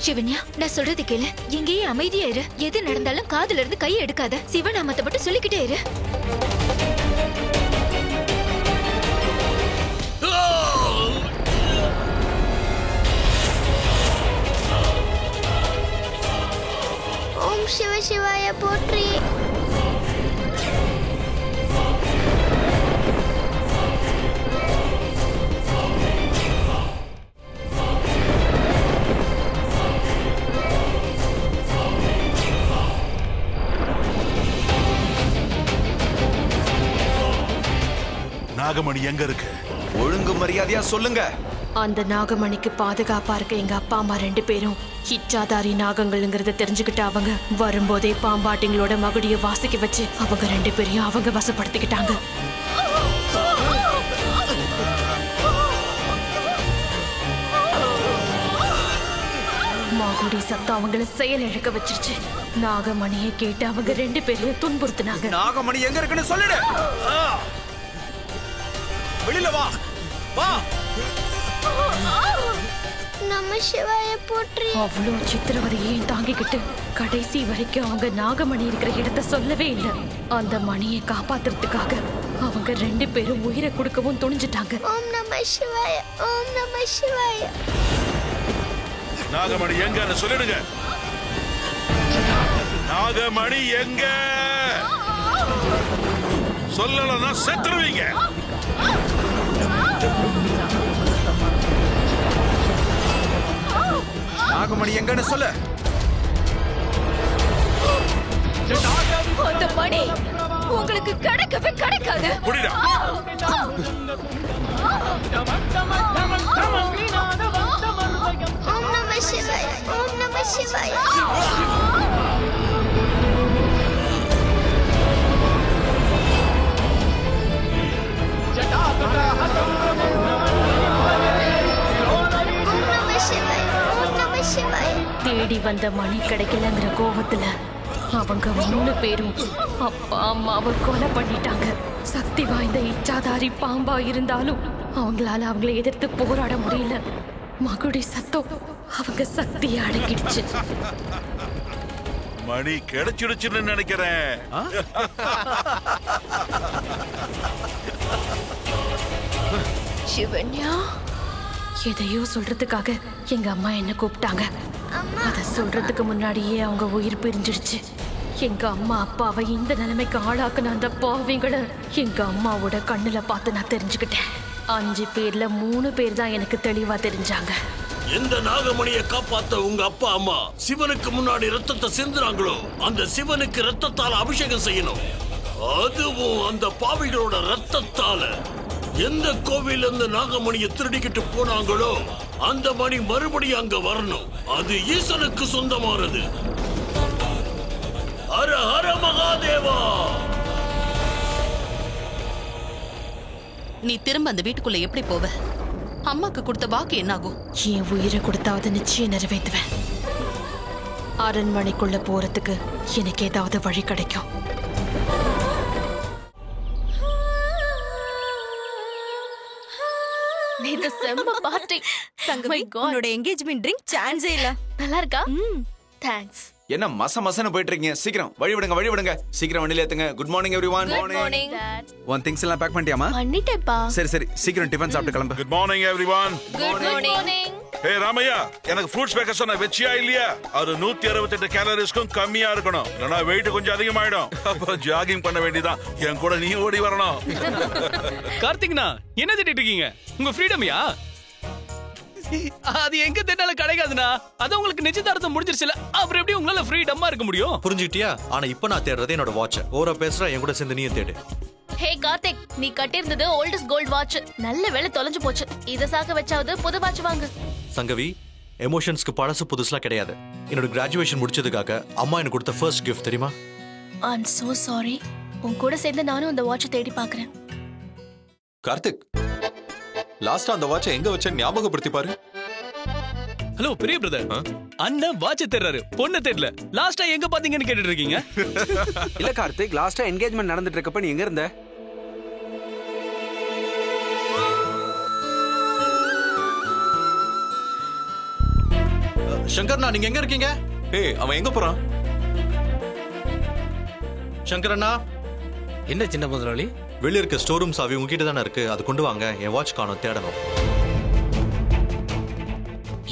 Speaker 8: சிவன்யா நான் சொல்றது கேளு. எங்கேயே அமைதியா இரு. எது நடந்தாலும் காதுல இருந்து கையை எடுக்காத. சிவநாமத்தை மட்டும் சொல்லிக்கிட்டே இரு.
Speaker 10: ஓம் சிவ சிவாய போற்றி.
Speaker 6: நாகமணி எங்க இருக்கு?
Speaker 11: ஒழுங்கு மரியாதையா சொல்லுங்க.
Speaker 2: அந்த நாகமணிக்கு பாதுகாப்பா இருக்க எங்க அப்பா அம்மா 2 பேரும் இச்சாதாரி நாகங்கள்ங்கிறத தெரிஞ்சுக்கிட்டு அவங்க வரும்போதே பாம்பாட்டிங்களோட மகுடிய வாசிக்க வச்சு அவங்க 2 பேரையும் அவங்க வசப்படுத்திக்கிட்டாங்க. மகுடி சத்தம் அவங்கள செயல் இழக்க வச்சிருச்சு. நாகமணியை கேட்டு அவங்க 2 பேரையும் துன்புறுத்தினாங்க.
Speaker 11: நாகமணி எங்க இருக்குன்னு சொல்லிடு. வெளியில வா, வா.
Speaker 10: நம சிவாய போற்றி.
Speaker 2: அவ்வளோ சித்திரவதையையும் தாங்கிக்கிட்டு கடைசி வரைக்கும் அவங்க நாகமணி இருக்கிற இடத்த சொல்லவே இல்லை. அந்த மணியை காப்பாத்துறதுக்காக அவங்க 2 பேரும் உயிரை கொடுக்கவும் துணிஞ்சிட்டாங்க.
Speaker 10: ஓம் நம சிவாய, ஓம் நம சிவாய.
Speaker 6: நாகமணி எங்கன்னு சொல்லிடுங்க. நாகமணி எங்க? சொல்லலன்னா செத்துருவீங்க.
Speaker 11: நாகமணி எங்கன்னு சொல்லு.
Speaker 8: அந்த மணி உங்களுக்கு கிடைக்கவே கிடைக்காது.
Speaker 6: புரியுதா?
Speaker 10: ஓம் நம சிவாய, ஓம் நம சிவாய.
Speaker 2: தேடி வந்த மணி கிடைக்கலங்கிற கோபத்துல அவங்க 3 பேரும் அப்பா அம்மாவை கொலை பண்ணிட்டாங்க. சக்தி வாய்ந்த இச்சாதாரி பாம்பா இருந்தாலும் அவங்களால அவங்களை எதிர்த்து போராட முடியல. மகுடி சத்தம் அவங்க சக்தியை அடக்கிடுச்சு.
Speaker 6: மணி கிடைச்சிடுச்சுன்னு நினைக்கிறேன்.
Speaker 8: சிவன்யா
Speaker 2: எதையோ சொல்றதுக்காக எங்க அம்மா என்ன கூப்பிட்டாங்க. அத சொல்றதுக்கு முன்னாடியே அவங்க உயிர் பிரிஞ்சிடுச்சு. எங்க அம்மா அப்பாவை இந்த நிலைமைக்கு ஆளாக்குன அந்த பாவிங்களை எங்க அம்மாவோட கண்ணுல பார்த்து நான் தெரிஞ்சுக்கிட்டேன். 5 பேர்ல 3 பேர் தான் எனக்கு தெளிவா தெரிஞ்சாங்க.
Speaker 9: எந்த நாகமணியை காப்பாத்த உங்க அப்பா அம்மா சிவனுக்கு முன்னாடி ரத்தத்தை சிந்துறாங்களோ அந்த சிவனுக்கு ரத்தத்தால அபிஷேகம் செய்யணும். அதுவும் அந்த பாவிகளோட ரத்தத்தால. எந்த கோவில் இருந்து நாகமணியை திருடிக்கிட்டு போனாங்களோ அந்த மணி மறுபடியும் அங்க வரணும். அது ஈசனுக்கு சொந்தமானது. ஹர ஹர மகாதேவா.
Speaker 3: நீ திரும்ப அந்த வீட்டுக்குள்ள எப்படி போவ? அம்மாக்கு கொடுத்த வாக்கு என்னாகும்?
Speaker 2: என் உயிரை கொடுத்தாவது நிச்சயம் நிறைவேற்றுவேன். அரண்மனைக்குள்ள போறதுக்கு எனக்கு ஏதாவது வழி கிடைக்கும். இது செம்ம பார்ட்டி.
Speaker 12: சங்கவி, உன்னோட என்கேஜ்மெண்ட் ட்ரிங்க் சான்ஸே இல்ல.
Speaker 2: நல்லா இருக்கா? தேங்க்ஸ்.
Speaker 11: என்ன மசன்னு போயிட்டு இருக்கீங்க? சீக்கிரம் வழி விடுங்க. சீக்கிரம் வண்டியில ஏத்துங்க. Good morning everyone.
Speaker 2: Good morning.
Speaker 11: ஒன் திங்ஸ் எல்லாம் பேக் பண்ணிட்டியாமா?
Speaker 2: பண்ணிட்டேப்பா.
Speaker 11: சரி சீக்கிரம் டிஃபன் சாப்பிட்டு கிளம்பு.
Speaker 6: Good morning everyone.
Speaker 2: Good morning.
Speaker 6: ஏ ராமையா, எனக்கு ஃப்ரூட்ஸ் பேக்க சொன்ன வெச்சியா இல்லையா? அது 168 கேலரிஸ்க்கும் கம்மியா இருக்கணும். இல்லனா வெயிட் கொஞ்சம் அதிகமாயிடும். அப்புறம் ஜாகிங் பண்ண வேண்டியதான். என் கூட நீ ஓடி வரணும்.
Speaker 4: கார்த்திக்னா என்ன திட்டிட்டு இருக்கீங்க? உங்க ஃப்ரீடம்யா? அது எங்க தேடால கிடைக்காதுனா. அது உங்களுக்கு நிச்சயதார்த்தம் முடிஞ்சிருச்சுல. அப்புறம் எப்படி உங்களால ஃப்ரீடமா இருக்க முடியும்?
Speaker 1: புரிஞ்சுக்கிட்டியா? ஆனா இப்ப நான் தேடுறது என்னோட வாட்ச். ஓரா பேசுற என் கூட சேர்ந்து நீயே தேடு.
Speaker 2: ஹே கார்த்திக், நீ கட்டியிருந்தது ஓல்டஸ்ட் கோல்ட் வாட்ச். நல்ல வேளை தொலைஞ்சு போச்சு. இத சாக்க வச்சாவது புது வாட்ச் வாங்கு.
Speaker 1: சங்கவி, எமோஷன்ஸ்க்கு பழசு புதுசுலாம் கிடையாது. என்னோட கிராஜுவேஷன் முடிச்சதுக்காக அம்மா எனக்கு கொடுத்த ஃபர்ஸ்ட் கிஃப்ட் தெரியுமா?
Speaker 2: ஐ அம் சோ சாரி. உன் கூட சேர்ந்து நானும் அந்த வாட்ச் தேடி பார்க்கறேன்.
Speaker 7: கார்த்திக், லாஸ்டா அந்த வாட்சை எங்க வச்ச ஞாபகப்படுத்தி பாரு.
Speaker 4: ஹலோ பெரிய பிரதர், அண்ணன் வாட்ச் தேடுறாரு, பொண்ணு தேடல. லாஸ்டா எங்க பாத்தீங்கன்னு கேட்டுட்டு இருக்கீங்க?
Speaker 11: இல்ல கார்த்திக், லாஸ்டா என்கேஜ்மெண்ட் நடந்துட்டு இருக்கப்ப நீ எங்க இருந்த?
Speaker 1: சங்கர்ண்ணா, நீங்க எங்க இருக்கீங்க?
Speaker 7: ஏய், அவன் எங்க போறான்?
Speaker 1: சங்கரண்ணா,
Speaker 13: என்ன சின்ன முதலாளி?
Speaker 1: வெளிய இருக்க ஸ்டோர் ரூம் சாவி உங்ககிட்ட தானே இருக்கு. அது கொண்டு வாங்க. என் வாட்ச் காணோம், தேடணும்.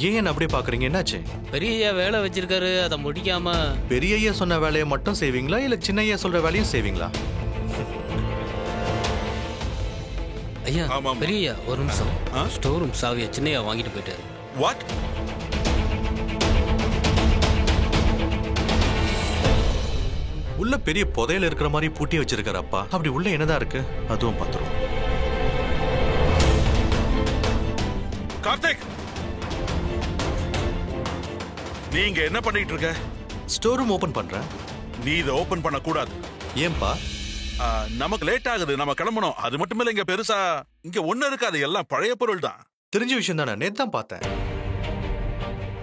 Speaker 1: ஏன் அப்படியே பாக்குறீங்க? என்னாச்சு?
Speaker 13: பெரிய ஐயா வேலை வச்சிருக்காரு, அதை முடிக்காம.
Speaker 1: பெரிய ஐயா சொன்ன வேலையை மட்டும் செய்வீங்களா இல்ல சின்ன ஐயா சொல்ற வேலையும் செய்வீங்களா?
Speaker 13: ஐயா, பெரிய ஐயா ஒரு நிமிஷம். ஸ்டோர் ரூம் சாவியை சின்னையா வாங்கிட்டு போயிட்டாரு.
Speaker 6: வாட்?
Speaker 1: உள்ள பெரிய புதையல இருக்கிற மாதிரி பூட்டி வச்சிருக்காரு அப்பா. அப்படி உள்ள என்னதான் இருக்கு அதுவும் பாத்துறோம்.
Speaker 6: கார்த்திக், நீங்க என்ன பண்ணிட்டு இருக்க?
Speaker 1: ஸ்டோர் ரூம் ஓபன் பண்றேன்.
Speaker 6: நீ இதை ஓபன் பண்ண கூடாது.
Speaker 1: ஏன்பா?
Speaker 6: நமக்கு லேட் ஆகுது, நம்ம கிளம்பணும். அது மட்டும் இல்ல, இங்க பெருசா இங்க ஒண்ணு இருக்காது, எல்லாம் பழைய பொருள் தான்.
Speaker 1: தெரிஞ்ச விஷயம் தானே, நேத்து தான் பார்த்தேன்.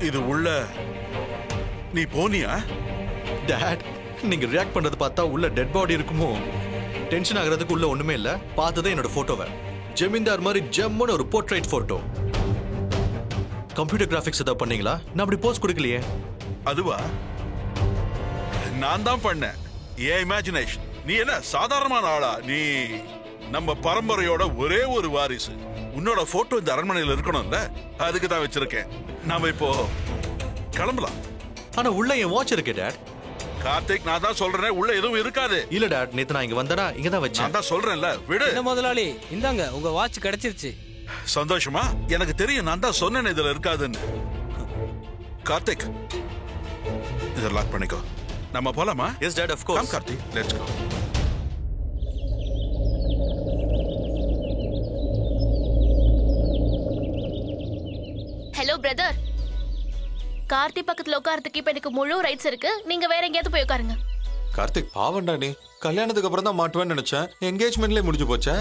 Speaker 6: இது உள்ள நீ போனியா?
Speaker 1: டாட், நீங்க ரியாக்ட் பண்றது பார்த்தா உள்ள டெட் பாடி இருக்குமோ? டென்ஷன் ஆகுறதுக்கு உள்ள ஒண்ணுமே இல்ல. பார்த்ததே என்னோட போட்டோவை. ஜமீன்தார் மாதிரி ஜம்முன்னு ஒரு போர்ட்ரைட் போட்டோ. கம்ப்யூட்டர் கிராபிக்ஸ் ஏதாவது பண்ணீங்களா? நான் அப்படி போஸ்ட் கொடுக்கலையே.
Speaker 6: அதுவா? நான் தான் பண்ணேன். ஏன் இமேஜினேஷன். நீ என்ன சாதாரணமான ஆளா? நீ நம்ம பரம்பரையோட ஒரே ஒரு வாரிசு. உன்னோட போட்டோ இந்த அரண்மனையில் இருக்கணும்ல, அதுக்கு தான் வச்சிருக்கேன். நாம இப்போ கிளம்பலாம்.
Speaker 1: ஆனா உள்ள என் வாட்ச் இருக்கு டாட்.
Speaker 6: கார்த்திக், நான் தான் சொல்றேன், உள்ள எதுவும் இருக்காது.
Speaker 1: இல்ல டாட், நேத்து நான் இங்க வந்தனா இங்க தான் வச்சேன்.
Speaker 6: நான் தான் சொல்றேன்ல, விடு.
Speaker 13: என்ன முதலாளி, இந்தாங்க உங்க வாட்ச் கிடைச்சிருச்சு.
Speaker 6: சந்தோஷமா? எனக்கு தெரியும், நான் தான் சொன்னேன் இதுல இருக்காதுன்னு. கார்த்திக், இதை லாக் பண்ணிக்கோ. நம்ம போலாமா?
Speaker 1: எஸ் டாட், of course.
Speaker 6: Come Karthik, let's go.
Speaker 2: Hello brother, Karthi பக்கத்துல உட்காரத்துக்கு இப்ப எனக்கு முழு ரைட்ஸ் இருக்கு. நீங்க வேற எங்கேயாவது போய் உட்காருங்க.
Speaker 7: கார்த்திக், பாவண்டா நீ. கல்யாணத்துக்கு அப்புறம் தான் மாட்டுவேன்னு நினைச்சேன். என்கேஜ்மெண்ட்லயே முடிஞ்சு போச்சே.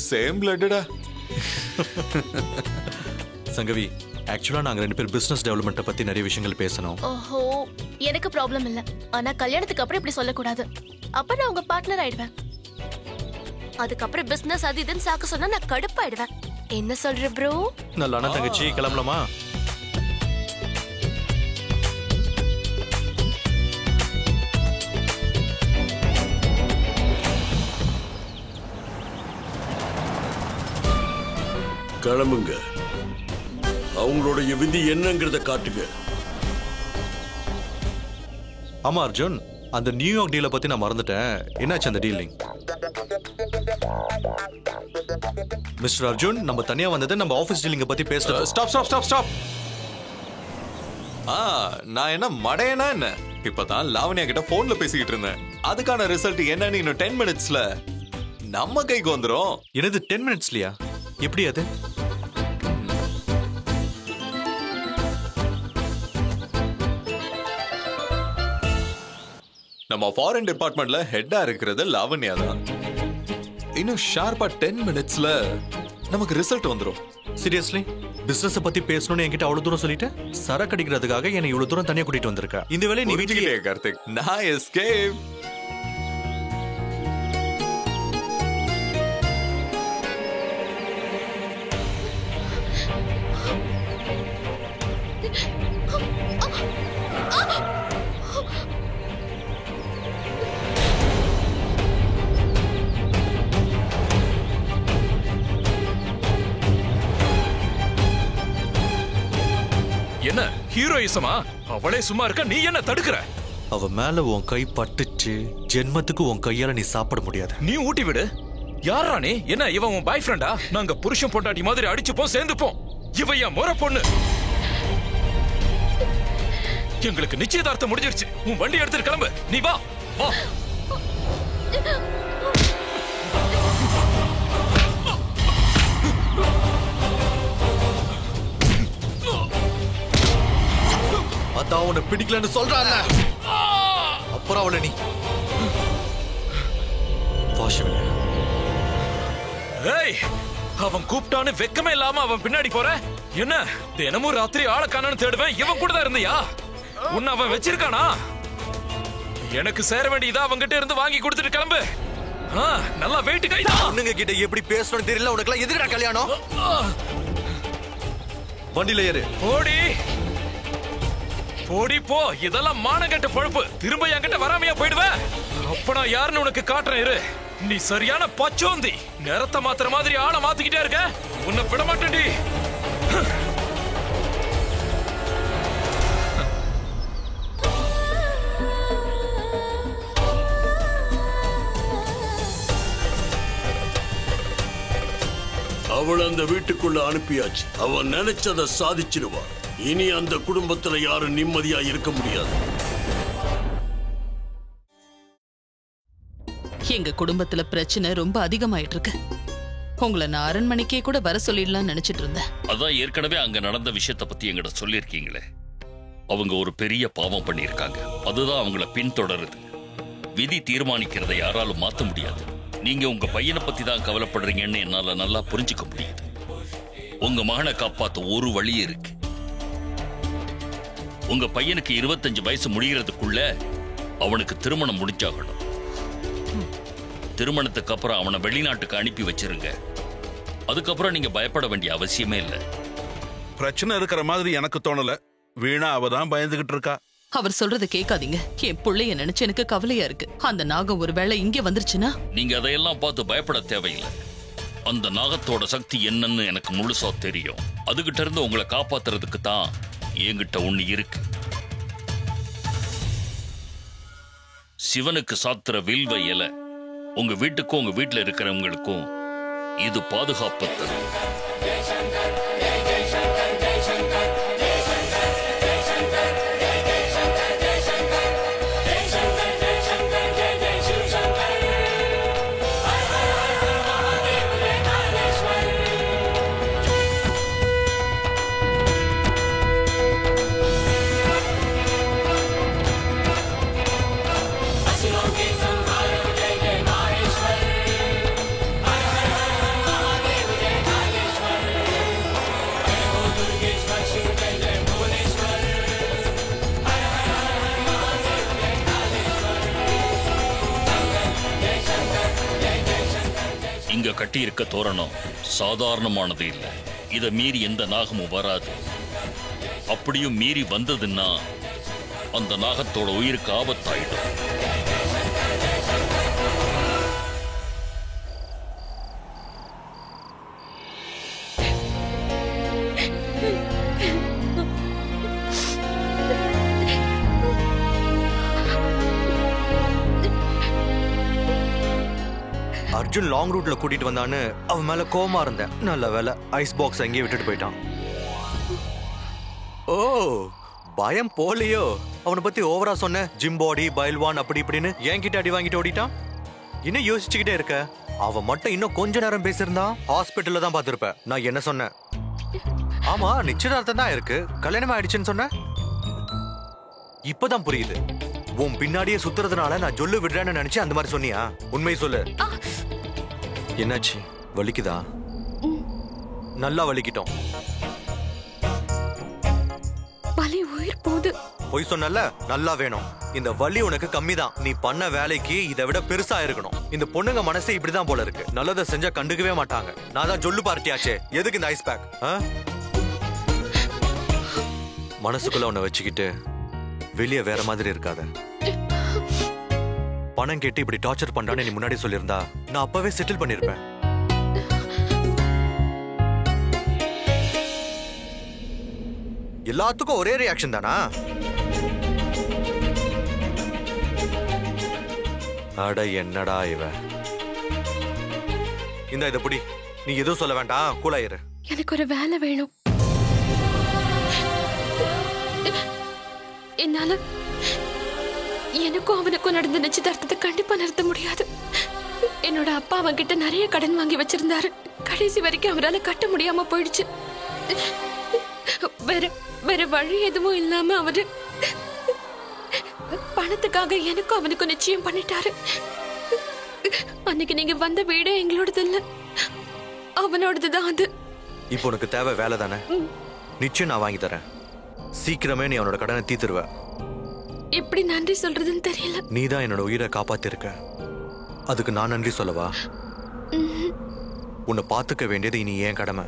Speaker 7: சேம் பிளட்டடா.
Speaker 1: சங்கவி, ஆக்சுவலா நாங்க 2 பேர் பிசினஸ் டெவலப்மெண்ட்ட பத்தி நிறைய விஷயங்கள் பேசணும்.
Speaker 2: ஓஹோ, எனக்கு ப்ராப்ளம் இல்ல. ஆனா கல்யாணத்துக்கு அப்புறம் இப்படி சொல்லக்கூடாது. அப்ப நான் உங்க பார்ட்னர் ஆயிடுவேன். அதுக்கப்புறம் பிசினஸ் அது இதுன்னு சாக்க சொன்னா நான் கடுப்பாயிடுவேன். என்ன சொல்ற ப்ரோ?
Speaker 1: நல்ல அண்ணன் தங்கச்சி, கிளம்பலாமா?
Speaker 9: கிளம்புங்க. அவங்களுடைய விதி என்னங்கிறத காட்டுங்க.
Speaker 1: ஆமா அர்ஜுன், அந்த நியூயார்க் டீலை பத்தி நான் மறந்துட்டேன். என்னாச்சு அந்த டீலிங்? மிஸ்டர் அர்ஜுன், நம்ம தனியா வந்தது நம்ம ஆபீஸ் டீலிங்க பத்தி பேசுறது.
Speaker 7: Stop stop stop stop. நான் என்ன மடையனா என்ன? இப்பதான் லாவண்யா கிட்ட போன்ல பேசிக்கிட்டு இருந்தேன். அதுக்கான ரிசல்ட் என்னன்னு இன்னும் 10 மினிட்ஸ்ல நம்ம கைக்கு வந்துரும்.
Speaker 1: என்னது 10 மினிட்ஸ்லயா? எப்படி அது?
Speaker 7: நம்ம ஃபாரின் டிபார்ட்மெண்ட்ல ஹெட்டா இருக்கிறது லாவண்யா தான். இன்னும் ஷார்ப்பா 10 மினிட்ஸ்ல நமக்கு ரிசல்ட் வந்துரும்.
Speaker 1: சீரியஸ்லி? பிசினஸ் பத்தி பேசணும்னு என்கிட்ட அவ்வளவு தூரம் சொல்லிட்டு சரக்கு அடிக்கிறதுக்காக என்னை இவ்வளவு தூரம் தனியா கூட்டிட்டு வந்திருக்க. இந்த வேலை நீ வீட்டுலயே
Speaker 7: கார்த்திக். நான் எஸ்கேப்.
Speaker 4: என்ன ஹீரோயிசமா? அவளே சும்மா இருக்க, நீ என்ன தடுக்கிற?
Speaker 1: அவ மேல உன் கை பட்டுச்சு, ஜென்மத்துக்கு உன் கையால நீ சாப்பிட முடியாது.
Speaker 4: நீ ஊட்டி விடு. யாரா நீ? என்ன இவன் உன் பாய் ஃப்ரெண்டா? நாங்க புருஷன் பொண்டாட்டி மாதிரி அடிச்சுப்போம், சேர்ந்துப்போம். இவ என் முறை பொண்ணு. எங்களுக்கு நிச்சயதார்த்தம் முடிஞ்சிருச்சு. உன் வண்டி எடுத்துட்டு கிளம்பு. நீ வா வா.
Speaker 1: அதான் உன்னை பிடிக்கலன்னு சொல்றான். அப்புறம் அவளை நீ
Speaker 4: ஏய், அவன் கூப்பிட்டான்னு வெக்கமே இல்லாம அவன் பின்னாடி போற. என்ன தினமும் ராத்திரி ஆளை காணன்னு தேடுவேன். இவன் கூட தான் இருந்தியா? உன்னை அவன் வச்சிருக்கானா? எனக்கு சேர வேண்டியதா அவங்கிட்ட இருந்து வாங்கி கொடுத்துட்டு கிளம்பு. நல்லா வெயிட் கைதா.
Speaker 1: பொண்ணுங்க கிட்ட எப்படி பேசணும்னு தெரியல உனக்குலாம். எதுக்குடா கல்யாணம்? வண்டியில ஏறு.
Speaker 4: ஓடி போடி போ. இதெல்லாம் மானங்கட்ட பொழப்பு. திரும்ப என்கிட்ட வராமையா போயிடுவ. அப்ப நான் யாருன்னு உனக்கு காட்டுறேன் இரு. நீ சரியான பச்சோந்தி. நேரத்தை மாத்துற மாதிரி ஆளை மாத்திக்கிட்டே இருக்க. உன்னை விட மாட்டேன்டி.
Speaker 9: அவளை அந்த வீட்டுக்குள்ள அனுப்பியாச்சு. அவன் நினைச்சதை சாதிச்சிருவா. இனி அந்த குடும்பத்துல யாரும் நிம்மதியா இருக்க முடியாது.
Speaker 3: எங்க குடும்பத்துல பிரச்சனை ரொம்ப அதிகமாயிட்டு இருக்கு. உங்களை நான் அரண்மனைக்கே கூட வர சொல்லிடலாம் நினைச்சிட்டு இருந்தேன்.
Speaker 5: அதான் ஏற்கனவே அங்க நடந்த விஷயத்தை பத்தி எங்கிட்ட சொல்லியிருக்கீங்களே. அவங்க ஒரு பெரிய பாவம் பண்ணியிருக்காங்க. அதுதான் அவங்கள பின்தொடருது. விதி தீர்மானிக்கிறதை யாராலும் மாத்த முடியாது. நீங்க உங்க பையனை பத்தி தான் கவலைப்படுறீங்கன்னு என்னால நல்லா புரிஞ்சுக்க முடியுது. உங்க மகனை காப்பாத்த ஒரு வழி இருக்கு. உங்க பையனுக்கு 25 வயசு முடிகிறதுக்குள்ள அவனுக்கு திருமணம் முடிஞ்சாகணும். திருமணத்துக்கு அப்புறம் அவனை வெளிநாட்டுக்கு அனுப்பி வச்சிருங்க. அதுக்கப்புறம் நீங்க பயப்பட வேண்டிய அவசியமே இல்லை.
Speaker 6: பிரச்சனை இருக்கிற மாதிரி எனக்கு தோணல. வீணா அவதான் பயந்துகிட்டு இருக்கா.
Speaker 3: அவர் சொல்றதை கேட்காதீங்க. என் பிள்ளைய நினைச்சு எனக்கு கவலையா இருக்கு. அந்த நாகம் ஒருவேளை இங்க வந்துருச்சுன்னா?
Speaker 5: நீங்க அதையெல்லாம் பார்த்து பயப்பட தேவையில்லை. அந்த நாகத்தோட சக்தி என்னன்னு எனக்கு முழுசா தெரியும். அதுகிட்ட இருந்து உங்களை காப்பாத்துறதுக்கு தான் என்கிட்ட ஒண்ணு இருக்கு. சிவனுக்கு சாத்துற வில்வ இலை உங்க வீட்டுக்கும் உங்க வீட்டுல இருக்கிறவங்களுக்கும் இது பாதுகாப்பு தரும். இங்க கட்டியிருக்க தோரணம் சாதாரணமானது இல்லை. இதை மீறி எந்த நாகமும் வராது. அப்படியும் மீறி வந்ததுன்னா அந்த நாகத்தோட உயிருக்கு ஆபத்தாயிடும்.
Speaker 1: அர்ஜுன் லாங் ரூட்ல கூட்டிட்டு வந்தான்னு அவன் மேல கோவமா இருந்தேன். நல்ல வேலை ஐஸ் பாக்ஸ் அங்கேயே விட்டுட்டு போயிட்டான். ஓ, பயம் போலியோ? அவனை பத்தி ஓவரா சொன்ன, ஜிம் பாடி, பைல்வான் அப்படி இப்படின்னு என்கிட்ட அடி வாங்கிட்டு ஓடிட்டான். இன்னும் யோசிச்சுக்கிட்டே இருக்க? அவன் மட்டும் இன்னும் கொஞ்ச நேரம் பேசியிருந்தா ஹாஸ்பிட்டல்ல தான் பார்த்திருப்ப. நான் என்ன சொன்னேன்? ஆமா, நிச்சயதார்த்தம் தான் இருக்கு, கல்யாணம் ஆயிடுச்சுன்னு சொன்ன. இப்பதான் புரியுது. உன் பின்னாடியே சுத்துறதுனால நான் ஜொல்லு விடுறேன்னு நினைச்சு அந்த மாதிரி சொன்னியா? உண்மை சொல்லு. என்னாச்சு? வலிக்குதா? நல்லா வலிக்கிட்டோம்.
Speaker 2: வலி உயிர் போகுது.
Speaker 1: பொய் சொன்னல, நல்லா வேணும். இந்த வலி உனக்கு கம்மி தான். நீ பண்ண வேலைக்கு இதை விட பெருசா இருக்கணும். இந்த பொண்ணுங்க மனசே இப்படிதான் போல இருக்கு. நல்லதை செஞ்சா கண்டுக்கவே மாட்டாங்க. நான் தான் ஜொல்லு பார்ட்டியாச்சே, எதுக்கு இந்த ஐஸ் பேக்? மனசுக்குள்ள உன்னை வச்சுக்கிட்டு வெளியே வேற மாதிரி இருக்காத. பணம் கேட்டு இப்படி டார்ச்சர் பண்றான்னு நீ முன்னாடி சொல்லியிருந்தா நான் அப்பவே செட்டில் பண்ணிருப்பேன். எல்லாத்துக்கும் ஒரே ரியாக்ஷன் தானா? அட என்னடா இவ. இந்த இத புடி. நீ எதுவும் சொல்ல வேண்டாம், கூலாயிரு.
Speaker 2: எனக்கு ஒரு வேலை வேணும். என்னால எனக்கும் அவனுக்கும் நடந்த நிச்சயதார்த்தத்தை கண்டிப்பா நிறுத்த முடியாது. என்னோட அப்பா அவன்கிட்ட நிறைய கடன் வாங்கி வச்சிருந்தாரு. கடைசி வரைக்கும் அவரால கட்ட முடியாம போயிடுச்சு. வேற வழி எதுவும் இல்லாம அவரு பணத்துக்காக எனக்கும் அவனுக்கும் நிச்சயம் பண்ணிட்டாரு. அன்னைக்கு நீங்க வந்த வீடு எங்களோடது இல்ல, அவனோடதுதான் அது.
Speaker 1: இப்போ உனக்கு தேவை வேலை தானே? நிச்சயம் நான் வாங்கி தரேன். சீக்கிரமே நீ அவனோட கடனை தீத்துருவ.
Speaker 2: எப்படி நன்றி சொல்றதுன்னு தெரியல.
Speaker 1: நீ தான் என்னோட உயிரை காப்பாத்திருக்க. அதுக்கு நான் நன்றி சொல்லவா? உன்னை பாத்துக்க வேண்டியது இனி ஏன் கடமை.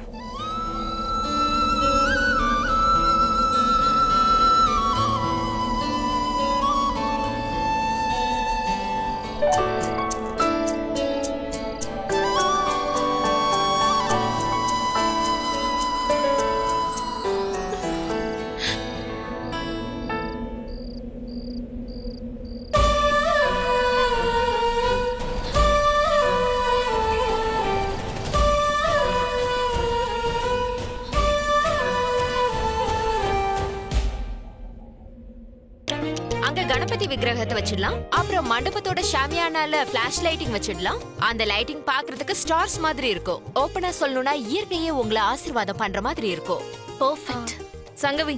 Speaker 8: கணபதி விக்கிரகத்தை வச்சிடலாம். அப்புறம் மண்டபத்தோட ஷாமியானால ஃபிளாஷ் லைட்டிங் வச்சிடலாம். அந்த லைட்டிங் பாக்குறதுக்கு ஸ்டார்ஸ் மாதிரி இருக்கும். ஓபனா சொல்லணும்னா இயற்கையே உங்களை ஆசீர்வாதம் பண்ற மாதிரி இருக்கும்.
Speaker 2: பெர்ஃபெக்ட். சங்கவி,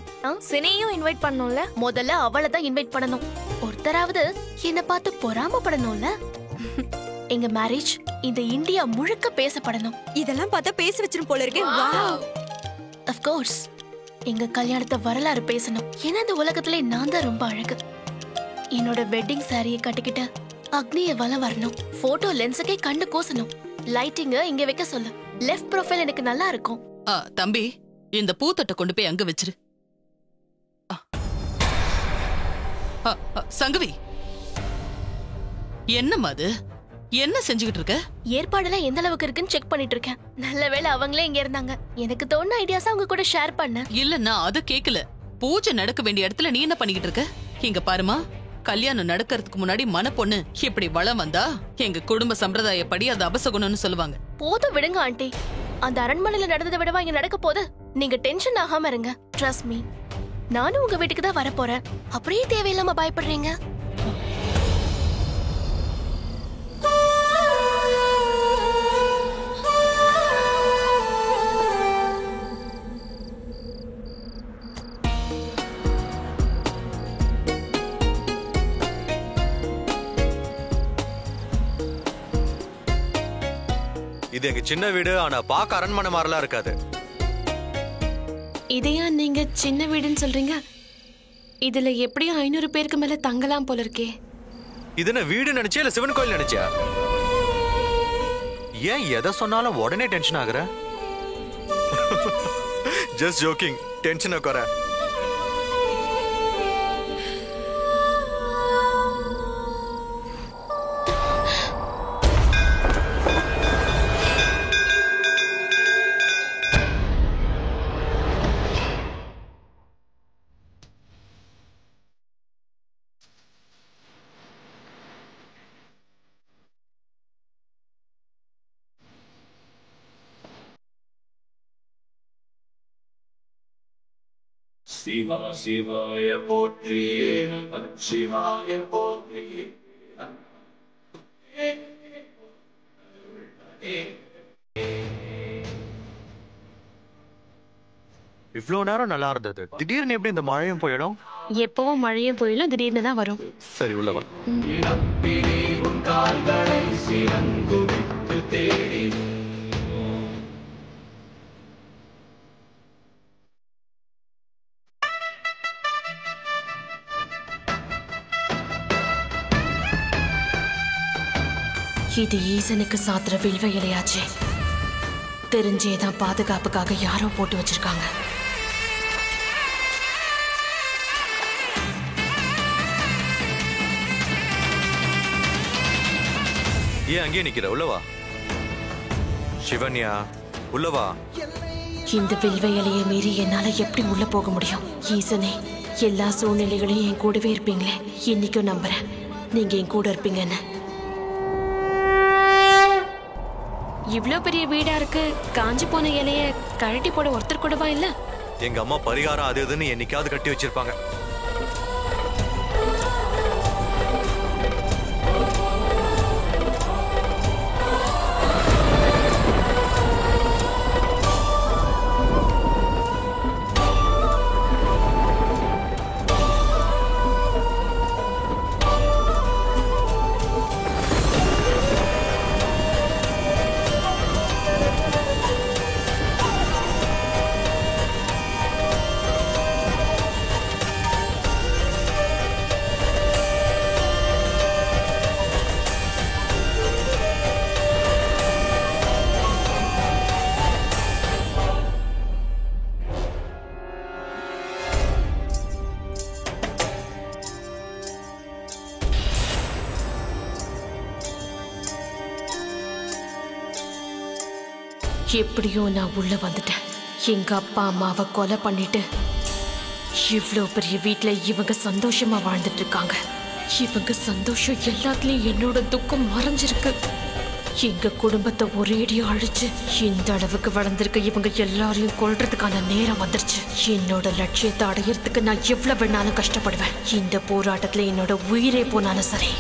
Speaker 2: சினையும் இன்வைட் பண்ணணும்ல? முதல்ல அவளை தான் இன்வைட் பண்ணணும். ஒருத்தராவது என்ன பார்த்து பொறாமப்படணும்ல? எங்க மேரேஜ் இந்த இந்தியா முழுக்க பேசப்படணும்.
Speaker 12: இதெல்லாம் பார்த்தா பேச வச்சிரும் போல இருக்கே. வாவ்.
Speaker 2: Of course. எங்க கல்யாணத்தை வரலாறு பேசணும். ஏன்னா இந்த உலகத்திலே நான் தான் ரொம்ப அழகு. என்னோட வெட்டிங் சாரியை கட்டிக்கிட்டு அக்னிய வலம் வரணும். போட்டோ லென்ஸுக்கே கண்டு கூசணும். லைட்டிங்க இங்க வைக்க சொல்லு. லெஃப்ட் ப்ரொஃபைல் எனக்கு நல்லா இருக்கும்.
Speaker 3: தம்பி, இந்த பூத்தட்டை கொண்டு போய் அங்க வச்சிரு. சங்கவி, என்னம்மா அது? என்ன செஞ்சுக்கிட்டு இருக்க?
Speaker 2: ஏற்பாடெல்லாம் எந்த அளவுக்கு இருக்குன்னு செக் பண்ணிட்டு இருக்கேன். நல்ல வேளை அவங்களே இங்க இருந்தாங்க. எனக்கு தோணுன ஐடியாஸ் அவங்க கூட ஷேர் பண்ண.
Speaker 3: இல்ல, நான் அத கேக்கல. பூஜை நடக்க வேண்டிய இடத்துல நீ என்ன பண்ணிக்கிட்டு இருக்க? இங்க பாருமா, கல்யாணம் நடக்கிறதுக்கு முன்னாடி மணப்பொண்ணு இப்படி வளம் வந்தா எங்க குடும்ப சம்பிரதாயப்படி அது அபசகுணம்னு சொல்லுவாங்க.
Speaker 2: போதும் விடுங்க ஆண்டி. அந்த அரண்மனையில நடந்ததை விடவா இங்க நடக்க போது? நீங்க டென்ஷன் ஆகாம இருங்க. Trust me. நானும் உங்க வீட்டுக்கு தான் வரப்போறேன். அப்படியே தேவையில்லாம பயப்படுறீங்க.
Speaker 1: இது எங்க சின்ன வீடு, ஆனா பாக்க அரண்மனை மாதிரிலாம் இருக்காது.
Speaker 2: இதையா நீங்க சின்ன வீடுன்னு சொல்றீங்க? இதுல எப்படியும் 500 பேருக்கு மேல தங்கலாம் போல இருக்கே.
Speaker 1: இது என்ன வீடு நினைச்சியா இல்ல சிவன் கோயில் நினைச்சியா? ஏன் எதை சொன்னாலும் உடனே டென்ஷன் ஆகுற? Just joking. டென்ஷன் குறை.
Speaker 14: சிவா சிவாய போற்றியே சிவாய போற்றியே
Speaker 1: இவ்வளவு நேரம் நல்லா இருந்தது, திடீர்னு எப்படி இந்த மழையும் போயிடும்?
Speaker 2: எப்பவும் மழையும் போயிலும் திடீர்னு தான் வரும்.
Speaker 1: சரி, உள்ள வா.
Speaker 2: இது ஈசனுக்கு சாத்துற வில்வ இலையாச்சே. தெரிஞ்சேதான் பாதுகாப்புக்காக யாரோ போட்டு வச்சிருக்காங்க.
Speaker 1: ஏன் அங்கேயே நிக்கிற? உள்ளவா. சிவன்யா, உள்ளவா.
Speaker 2: இந்த வில்வ இலையை மீறி என்னால எப்படி உள்ள போக முடியும்? ஈசனே, எல்லா சூழ்நிலைகளையும் என் கூடவே இருப்பீங்களே. இன்னைக்கும் நம்புறேன் நீங்க என் கூட இருப்பீங்கன்னு. இவ்ளோ பெரிய வீடா இருக்கு, காஞ்சி போன இலைய கழட்டி போட ஒருத்தர் கூடவா இல்ல?
Speaker 1: எங்க அம்மா பரிகாரம் அது இதுன்னு என்னைக்காவது கட்டி வச்சிருப்பாங்க.
Speaker 2: எப்படியோ நான் உள்ள வந்துட்டேன். எங்க அப்பா அம்மாவை கொலை பண்ணிட்டு இவ்ளோ பெரிய வீட்டுல இவங்க சந்தோஷமா வாழ்ந்துட்டு இருக்காங்க. இவங்க சந்தோஷம் எல்லாத்துலயும் என்னோட துக்கம் மறைஞ்சிருக்கு. எங்க குடும்பத்தை ஒரேடியா அழிச்சு இந்த அளவுக்கு வளர்ந்திருக்க இவங்க எல்லாரையும் கொல்றதுக்கான நேரம் வந்துருச்சு. என்னோட லட்சியத்தை அடையறதுக்கு நான் எவ்வளவு வேணாலும் கஷ்டப்படுவேன். இந்த போராட்டத்துல என்னோட உயிரே போனாலும் சரி.